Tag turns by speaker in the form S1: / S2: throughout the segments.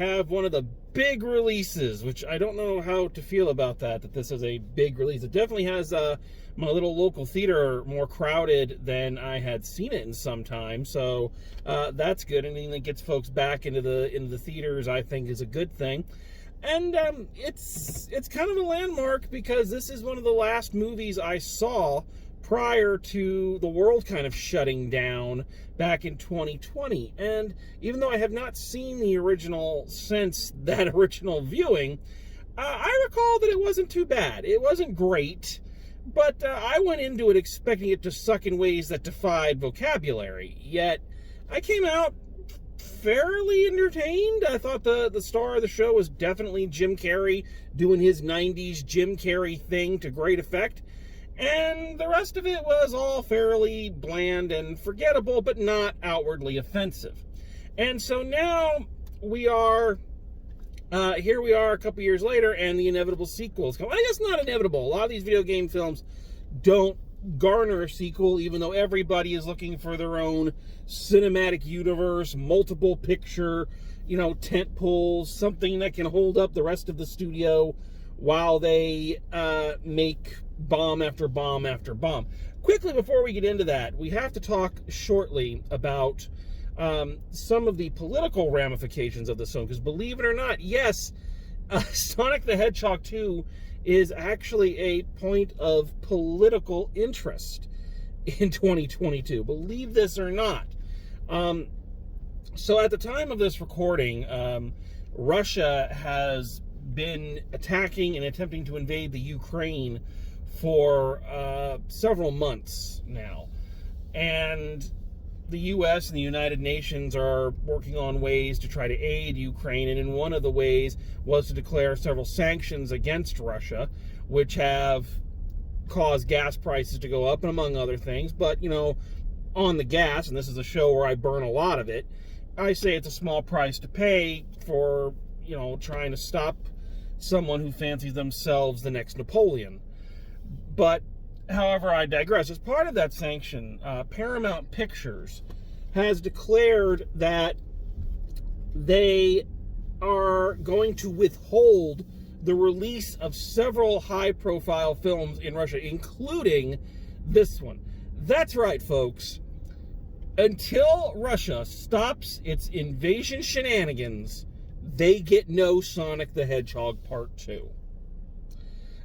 S1: have one of the big releases, which I don't know how to feel about that this is a big release. It definitely has my little local theater more crowded than I had seen it in some time, so that's good. Anything that gets folks back into the theaters, I think, is a good thing. And it's kind of a landmark because this is one of the last movies I saw prior to the world kind of shutting down back in 2020. And even though I have not seen the original since that original viewing, I recall that it wasn't too bad. It wasn't great, but I went into it expecting it to suck in ways that defied vocabulary. Yet I came out fairly entertained. I thought the star of the show was definitely Jim Carrey doing his 90s Jim Carrey thing to great effect. And the rest of it was all fairly bland and forgettable, but not outwardly offensive. And so now we are, here we are a couple years later, and the inevitable sequels come. I guess not inevitable. A lot of these video game films don't garner a sequel, even though everybody is looking for their own cinematic universe, multiple picture, tent poles, something that can hold up the rest of the studio while they make bomb after bomb after bomb. Quickly, before we get into that, we have to talk shortly about some of the political ramifications of this film, because believe it or not, yes, Sonic the Hedgehog 2 is actually a point of political interest in 2022. Believe this or not. So at the time of this recording, Russia has been attacking and attempting to invade the Ukraine for several months now. And the U.S. and the United Nations are working on ways to try to aid Ukraine, and in one of the ways was to declare several sanctions against Russia, which have caused gas prices to go up, and among other things. But, on the gas, and this is a show where I burn a lot of it, I say it's a small price to pay for, trying to stop someone who fancies themselves the next Napoleon. But, however, I digress. As part of that sanction, Paramount Pictures has declared that they are going to withhold the release of several high-profile films in Russia, including this one. That's right, folks. Until Russia stops its invasion shenanigans, they get no Sonic the Hedgehog Part 2.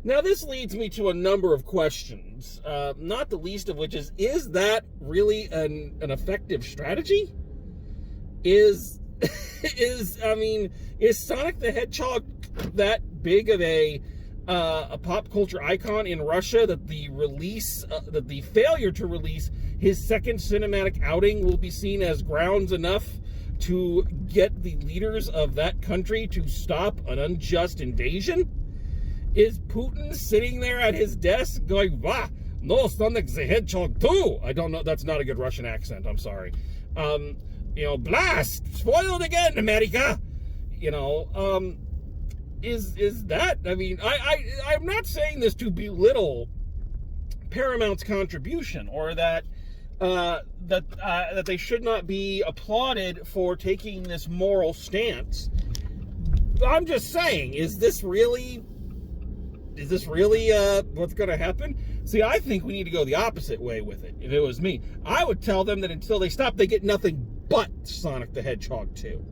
S1: Now, this leads me to a number of questions, not the least of which is that really an effective strategy? Is Sonic the Hedgehog that big of a pop culture icon in Russia that the failure to release his second cinematic outing will be seen as grounds enough to get the leaders of that country to stop an unjust invasion? Is Putin sitting there at his desk going, "Wah, no Sonic the Hedgehog 2"? I don't know. That's not a good Russian accent. I'm sorry. Blast! Spoiled again, America! Is that? I'm not saying this to belittle Paramount's contribution, or that they should not be applauded for taking this moral stance. I'm just saying, is this really what's going to happen? See, I think we need to go the opposite way with it. If it was me, I would tell them that until they stop, they get nothing but Sonic the Hedgehog 2.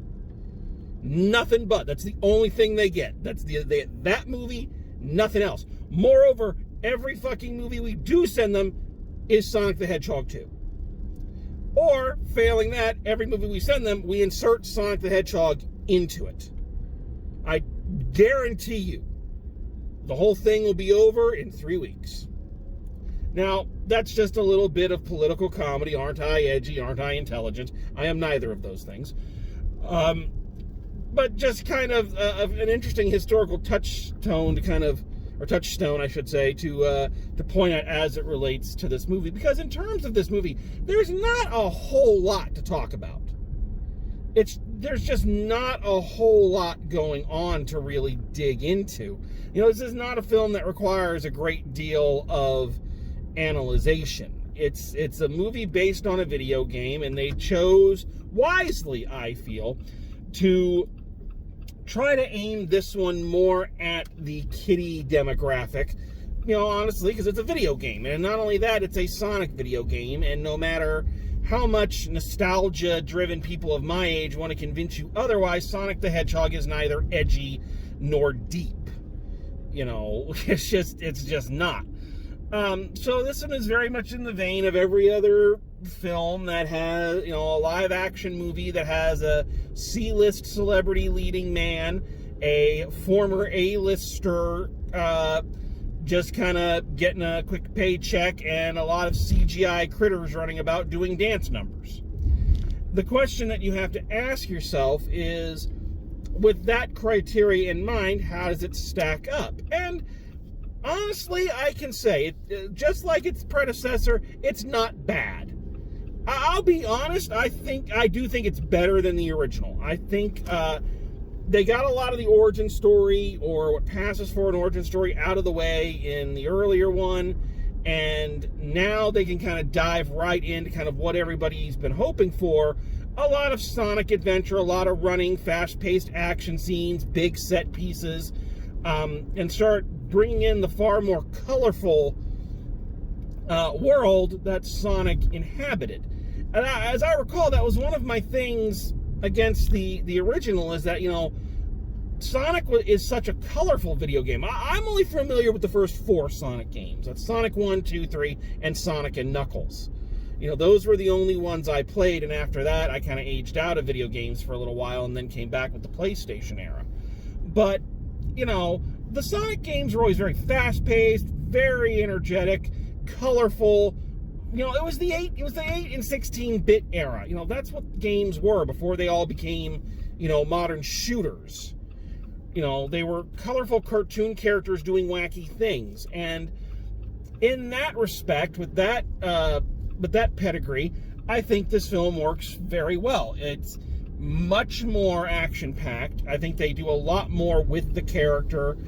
S1: Nothing but. That's the only thing they get. That's that movie, nothing else. Moreover, every fucking movie we do send them is Sonic the Hedgehog 2. Or, failing that, every movie we send them, we insert Sonic the Hedgehog into it. I guarantee you, the whole thing will be over in 3 weeks. Now, that's just a little bit of political comedy. Aren't I edgy? Aren't I intelligent? I am neither of those things. But just kind of an interesting historical touchstone, I should say, to point out as it relates to this movie. Because in terms of this movie, there's not a whole lot to talk about. There's just not a whole lot going on to really dig into. This is not a film that requires a great deal of analyzation. It's a movie based on a video game, and they chose wisely, I feel, to try to aim this one more at the kiddie demographic, honestly, because it's a video game. And not only that, it's a Sonic video game, and no matter how much nostalgia-driven people of my age want to convince you otherwise, Sonic the Hedgehog is neither edgy nor deep. It's just not. So this one is very much in the vein of every other film that has, a live-action movie that has a C-list celebrity leading man, a former A-lister, just kind of getting a quick paycheck, and a lot of CGI critters running about doing dance numbers. The question that you have to ask yourself is, with that criteria in mind, how does it stack up? And honestly, I can say, just like its predecessor, it's not bad. I'll be honest, I do think it's better than the original. I think they got a lot of the origin story, or what passes for an origin story, out of the way in the earlier one, and now they can kind of dive right into kind of what everybody's been hoping for. A lot of Sonic adventure, a lot of running, fast-paced action scenes, big set pieces, and start bringing in the far more colorful world that Sonic inhabited. And as I recall, that was one of my things against the original, is that, Sonic is such a colorful video game. I'm only familiar with the first 4 Sonic games. That's Sonic 1, 2, 3, and Sonic and Knuckles. Those were the only ones I played, and after that, I kind of aged out of video games for a little while and then came back with the PlayStation era. But, the Sonic games were always very fast-paced, very energetic, colorful. It was the 8 and 16-bit era. That's what games were before they all became, modern shooters. They were colorful cartoon characters doing wacky things. And in that respect, with that pedigree, I think this film works very well. It's much more action-packed. I think they do a lot more with the character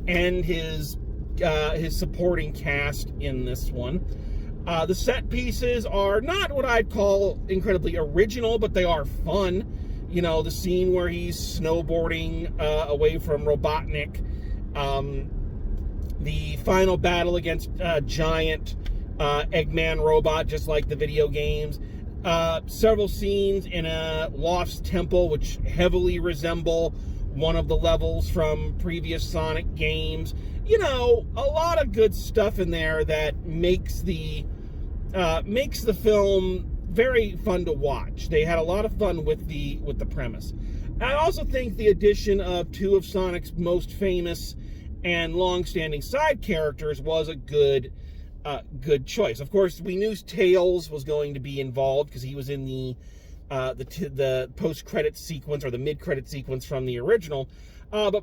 S1: and his supporting cast in this one. The set pieces are not what I'd call incredibly original, but they are fun. The scene where he's snowboarding away from Robotnik, the final battle against a giant Eggman robot, just like the video games. Several scenes in a lost temple, which heavily resemble one of the levels from previous Sonic games. A lot of good stuff in there that makes the film very fun to watch. They had a lot of fun with the premise. I also think the addition of 2 of Sonic's most famous and long-standing side characters was a good choice. Of course, we knew Tails was going to be involved because he was in the post-credit sequence, or the mid-credit sequence from the original. But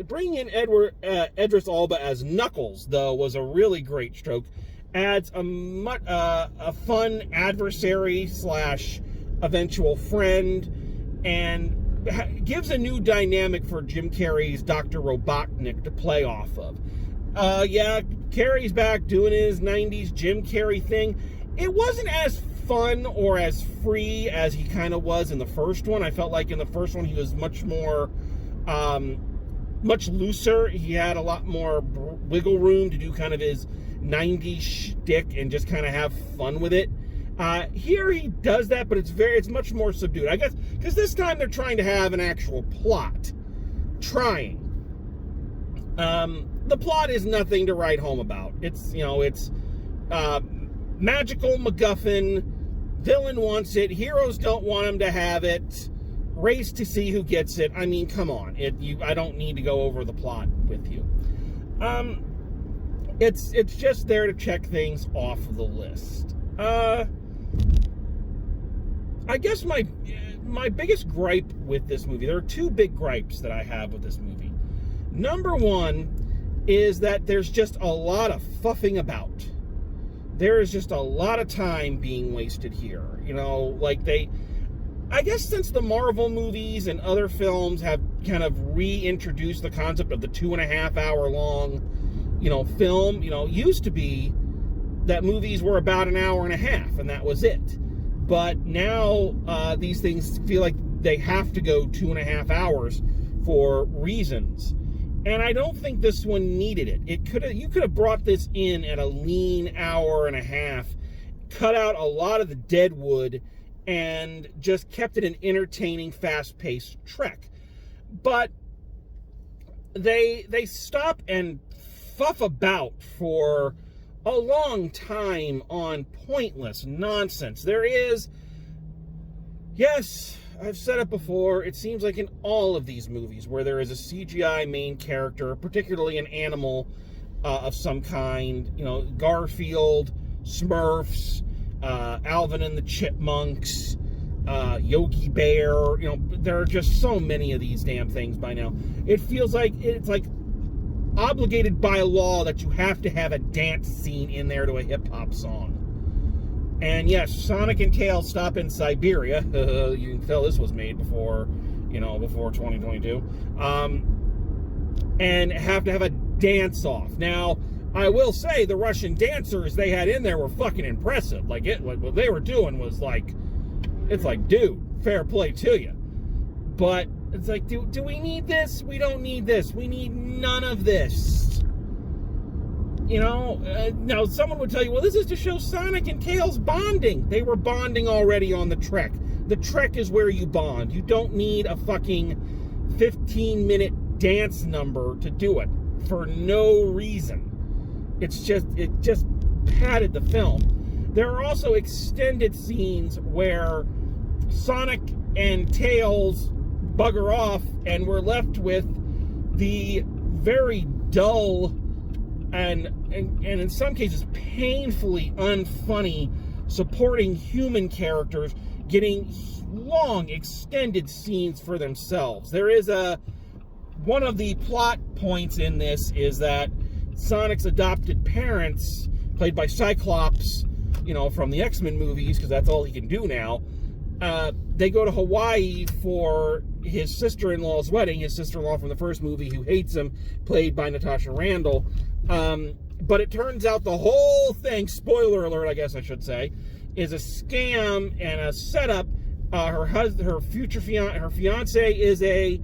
S1: bringing in Idris Elba as Knuckles, though, was a really great stroke. Adds a fun adversary / eventual friend, and gives a new dynamic for Jim Carrey's Dr. Robotnik to play off of. Carrey's back doing his 90s Jim Carrey thing. It wasn't as fun or as free as he kind of was in the first one. I felt like in the first one he was much more, much looser. He had a lot more wiggle room to do kind of his 90s shtick and just kind of have fun with it. Here he does that, but it's much more subdued. I guess because this time they're trying to have an actual plot. The plot is nothing to write home about. It's magical MacGuffin, villain wants it, heroes don't want him to have it, race to see who gets it. I mean, come on. I don't need to go over the plot with you. It's just there to check things off the list. I guess my biggest gripe with this movie, there are 2 big gripes that I have with this movie. Number 1 is that there's just a lot of fuffing about. There is just a lot of time being wasted here. I guess since the Marvel movies and other films have kind of reintroduced the concept of the 2.5 hour long, film, used to be that movies were about an hour and a half and that was it. But now these things feel like they have to go 2.5 hours for reasons. And I don't think this one needed it. You could have brought this in at a lean hour and a half, cut out a lot of the dead wood, and just kept it an entertaining, fast-paced trek. But they stop and fuff about for a long time on pointless nonsense. There is, yes, I've said it before, it seems like in all of these movies where there is a CGI main character, particularly an animal of some kind, you know, Garfield, Smurfs, Alvin and the Chipmunks, Yogi Bear, you know, there are just so many of these damn things by now. It feels like it's like obligated by law that you have to have a dance scene in there to a hip-hop song. And yes, Sonic and Tails stop in Siberia. You can tell this was made before 2022. And have to have a dance-off. Now, I will say the Russian dancers they had in there were fucking impressive. Like, what they were doing was like, it's like, dude, fair play to you. But it's like, do we need this? We don't need this. We need none of this. You know, now someone would tell you, well, this is to show Sonic and Tails bonding. They were bonding already on the trek. The trek is where you bond. You don't need a fucking 15-minute dance number to do it for no reason. It just padded the film. There are also extended scenes where Sonic and Tails bugger off and we're left with the very dull and in some cases painfully unfunny supporting human characters getting long extended scenes for themselves. There is one of the plot points in this is that Sonic's adopted parents, played by Cyclops, you know, from the X-Men movies, because that's all he can do now, they go to Hawaii for his sister-in-law's wedding, his sister-in-law from the first movie who hates him, played by Natasha Randall. But it turns out the whole thing, spoiler alert, I guess I should say, is a scam and a setup. Her fiance is a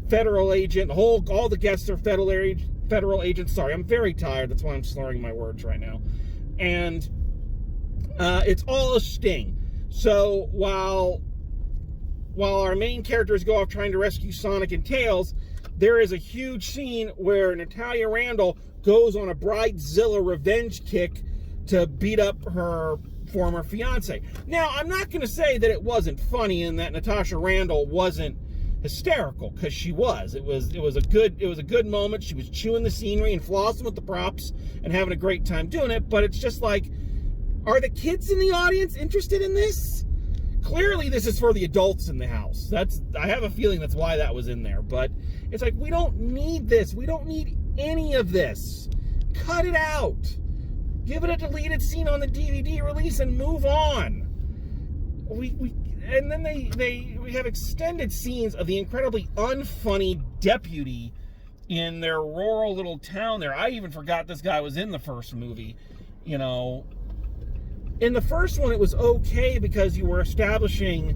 S1: federal agent. All the guests are federal agents. Sorry, I'm very tired. That's why I'm slurring my words right now. And it's all a sting. So while our main characters go off trying to rescue Sonic and Tails, there is a huge scene where Natasha Randall goes on a Bridezilla revenge kick to beat up her former fiance. Now, I'm not going to say that it wasn't funny and that Natasha Randall wasn't hysterical, because she was. It was a good moment. She was chewing the scenery and flossing with the props and having a great time doing it. But it's just like, are the kids in the audience interested in this? Clearly, this is for the adults in the house. I have a feeling that's why that was in there. But it's like, we don't need this. We don't need any of this. Cut it out. Give it a deleted scene on the DVD release and move on. And then we have extended scenes of the incredibly unfunny deputy in their rural little town there. I even forgot this guy was in the first movie. You know, in the first one, it was okay because you were establishing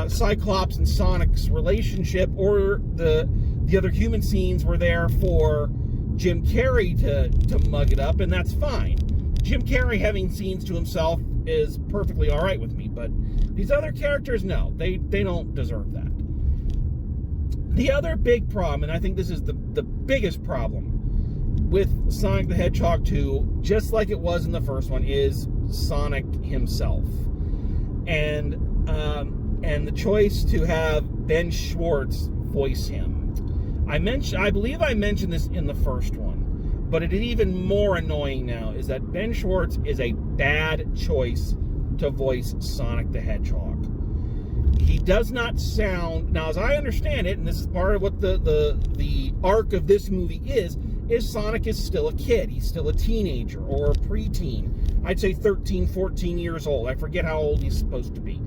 S1: Cyclops and Sonic's relationship, or the other human scenes were there for Jim Carrey to mug it up, and that's fine. Jim Carrey having scenes to himself is perfectly all right with me, but these other characters, no, they don't deserve that. The other big problem, and I think this is the biggest problem with Sonic the Hedgehog 2, just like it was in the first one, is Sonic himself. And the choice to have Ben Schwartz voice him. I believe I mentioned this in the first one, but it is even more annoying now, is that Ben Schwartz is a bad choice to voice Sonic the Hedgehog. He does not sound, now as I understand it, and this is part of what the arc of this movie is Sonic is still a kid. He's still a teenager or a preteen. I'd say 13, 14 years old. I forget how old he's supposed to be.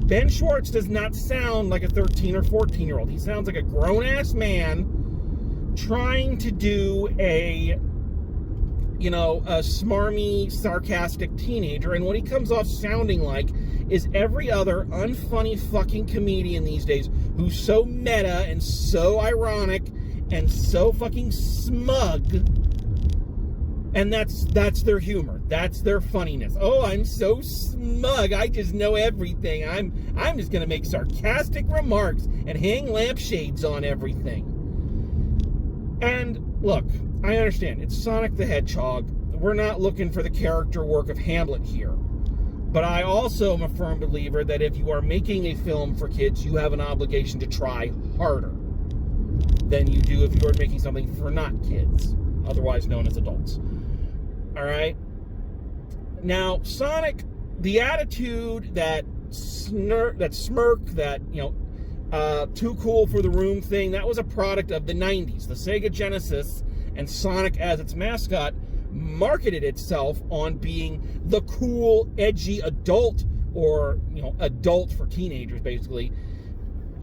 S1: Ben Schwartz does not sound like a 13 or 14-year-old. He sounds like a grown-ass man trying to do a smarmy, sarcastic teenager, and what he comes off sounding like is every other unfunny fucking comedian these days who's so meta and so ironic and so fucking smug. And that's their humor. That's their funniness. Oh, I'm so smug. I just know everything. I'm just gonna make sarcastic remarks and hang lampshades on everything. And look, I understand. It's Sonic the Hedgehog. We're not looking for the character work of Hamlet here. But I also am a firm believer that if you are making a film for kids, you have an obligation to try harder than you do if you are making something for not kids, otherwise known as adults. All right? Now, Sonic, the attitude, that smirk, that, too cool for the room thing, that was a product of the 90s. The Sega Genesis and Sonic as its mascot marketed itself on being the cool, edgy adult, or, adult for teenagers, basically,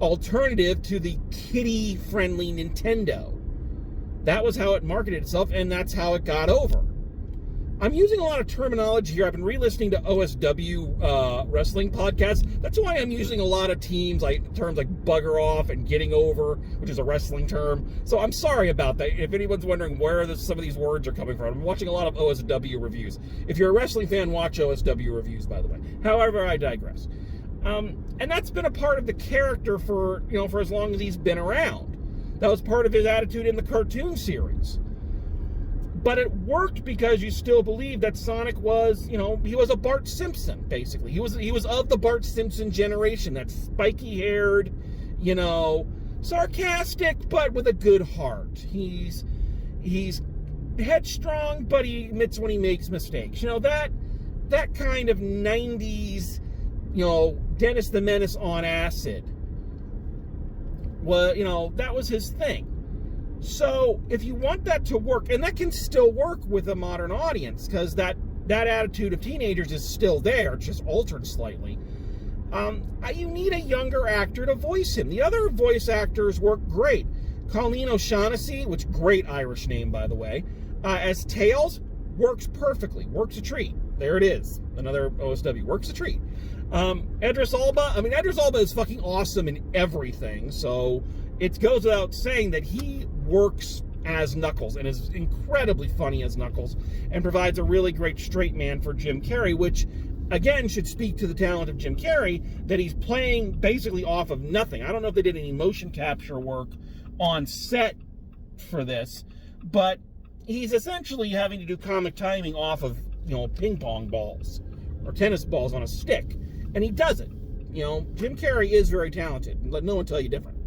S1: alternative to the kiddie-friendly Nintendo. That was how it marketed itself, and that's how it got over. I'm using a lot of terminology here. I've been re-listening to OSW wrestling podcasts. That's why I'm using a lot of terms like bugger off and getting over, which is a wrestling term. So I'm sorry about that. If anyone's wondering where some of these words are coming from, I'm watching a lot of OSW reviews. If you're a wrestling fan, watch OSW reviews, by the way. However, I digress. And that's been a part of the character for as long as he's been around. That was part of his attitude in the cartoon series. But it worked because you still believe that Sonic was, he was a Bart Simpson, basically. He was of the Bart Simpson generation, that spiky-haired, sarcastic, but with a good heart. He's headstrong, but he admits when he makes mistakes. That kind of 90s, Dennis the Menace on acid. Well, that was his thing. So if you want that to work, and that can still work with a modern audience, because that attitude of teenagers is still there, it's just altered slightly, you need a younger actor to voice him. The other voice actors work great. Colleen O'Shaughnessy, which great Irish name, by the way, as Tails, works perfectly, works a treat. There it is, another OSW, works a treat. Idris Elba is fucking awesome in everything, so it goes without saying that he works as Knuckles and is incredibly funny as Knuckles and provides a really great straight man for Jim Carrey, which, again, should speak to the talent of Jim Carrey, that he's playing basically off of nothing. I don't know if they did any motion capture work on set for this, but he's essentially having to do comic timing off of, ping pong balls or tennis balls on a stick, and he does it. Jim Carrey is very talented. Let no one tell you different.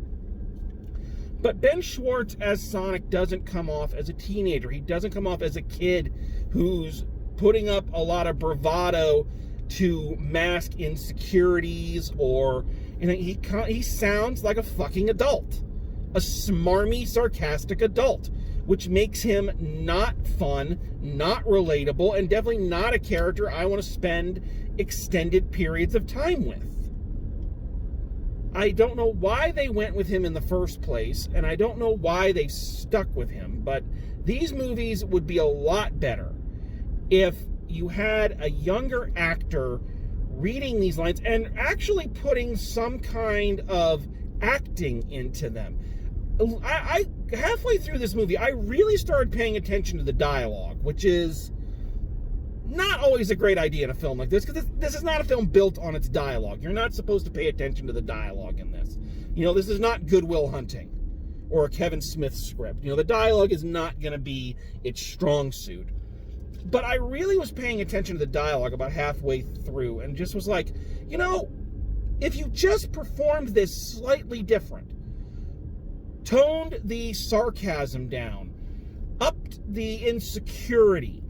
S1: But Ben Schwartz as Sonic doesn't come off as a teenager. He doesn't come off as a kid who's putting up a lot of bravado to mask insecurities, or he sounds like a fucking adult, a smarmy, sarcastic adult, which makes him not fun, not relatable, and definitely not a character I want to spend extended periods of time with. I don't know why they went with him in the first place, and I don't know why they stuck with him, but these movies would be a lot better if you had a younger actor reading these lines and actually putting some kind of acting into them. I halfway through this movie, I really started paying attention to the dialogue, which is not always a great idea in a film like this, because this is not a film built on its dialogue. You're not supposed to pay attention to the dialogue in this. This is not Good Will Hunting or a Kevin Smith script. The dialogue is not going to be its strong suit. But I really was paying attention to the dialogue about halfway through and just was like, if you just performed this slightly different, toned the sarcasm down, upped the insecurity,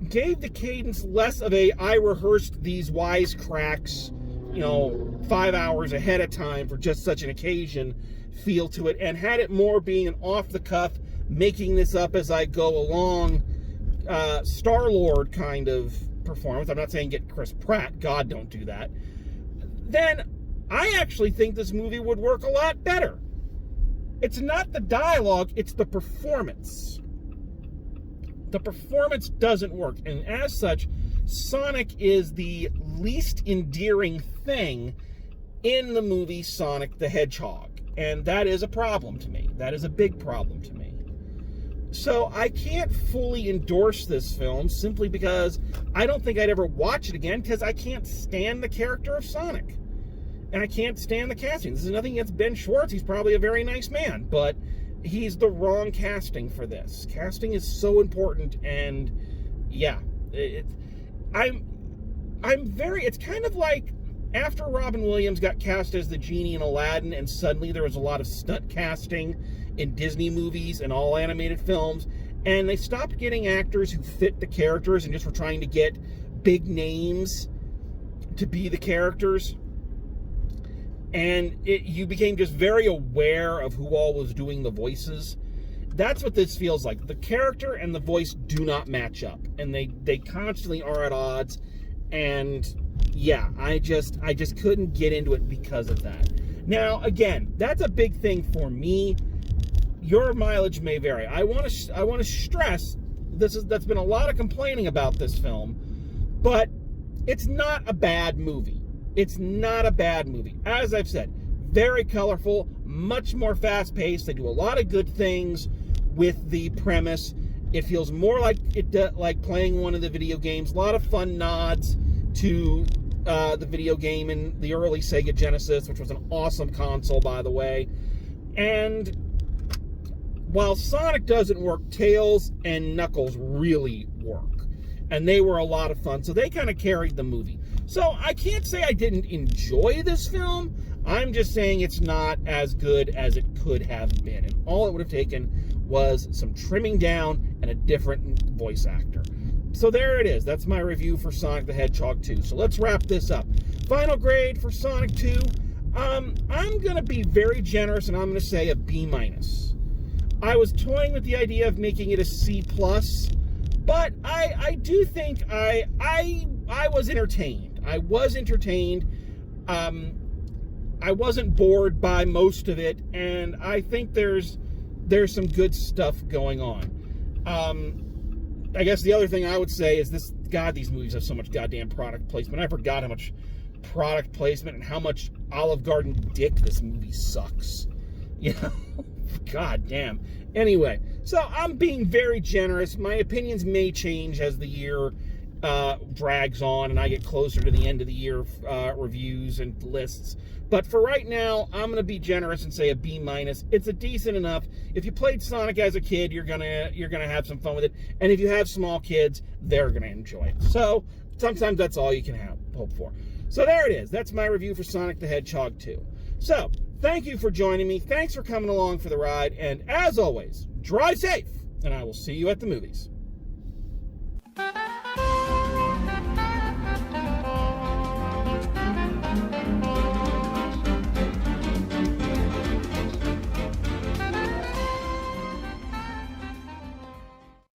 S1: gave the cadence less of a I rehearsed these wisecracks, 5 hours ahead of time for just such an occasion feel to it, and had it more being an off-the-cuff, making this up as I go along, Star-Lord kind of performance. I'm not saying get Chris Pratt, God, don't do that. Then I actually think this movie would work a lot better. It's not the dialogue, it's the performance. The performance doesn't work, and as such, Sonic is the least endearing thing in the movie Sonic the Hedgehog. And that is a problem to me. That is a big problem to me. So I can't fully endorse this film simply because I don't think I'd ever watch it again, because I can't stand the character of Sonic. And I can't stand the casting. This is nothing against Ben Schwartz. He's probably a very nice man, but he's the wrong casting for this. Casting is so important, and yeah, it's kind of like after Robin Williams got cast as the genie in Aladdin, and suddenly there was a lot of stunt casting in Disney movies and all animated films, and they stopped getting actors who fit the characters and just were trying to get big names to be the characters. And you became just very aware of who all was doing the voices. That's what this feels like. The character and the voice do not match up, and they constantly are at odds. And yeah, I just couldn't get into it because of that. Now, again, that's a big thing for me. Your mileage may vary. I want to stress that's been a lot of complaining about this film, but it's not a bad movie. It's not a bad movie. As I've said, very colorful, much more fast-paced. They do a lot of good things with the premise. It feels more like like playing one of the video games. A lot of fun nods to the video game in the early Sega Genesis, which was an awesome console, by the way. And while Sonic doesn't work, Tails and Knuckles really work. And they were a lot of fun, so they kind of carried the movie. So I can't say I didn't enjoy this film. I'm just saying it's not as good as it could have been. And all it would have taken was some trimming down and a different voice actor. So there it is. That's my review for Sonic the Hedgehog 2. So let's wrap this up. Final grade for Sonic 2. I'm going to be very generous, and I'm going to say a B-. I was toying with the idea of making it a C+, but I do think I was entertained. I was entertained. I wasn't bored by most of it, and I think there's some good stuff going on. I guess the other thing I would say is these movies have so much goddamn product placement. I forgot how much product placement and how much Olive Garden dick this movie sucks. You know? God damn. Anyway, so I'm being very generous. My opinions may change as the year drags on and I get closer to the end of the year reviews and lists. But for right now, I'm going to be generous and say a B-. It's a decent enough. If you played Sonic as a kid, you're gonna have some fun with it. And if you have small kids, they're gonna enjoy it. So sometimes that's all you can hope for. So there it is. That's my review for Sonic the Hedgehog 2. So thank you for joining me. Thanks for coming along for the ride. And as always, drive safe. And I will see you at the movies.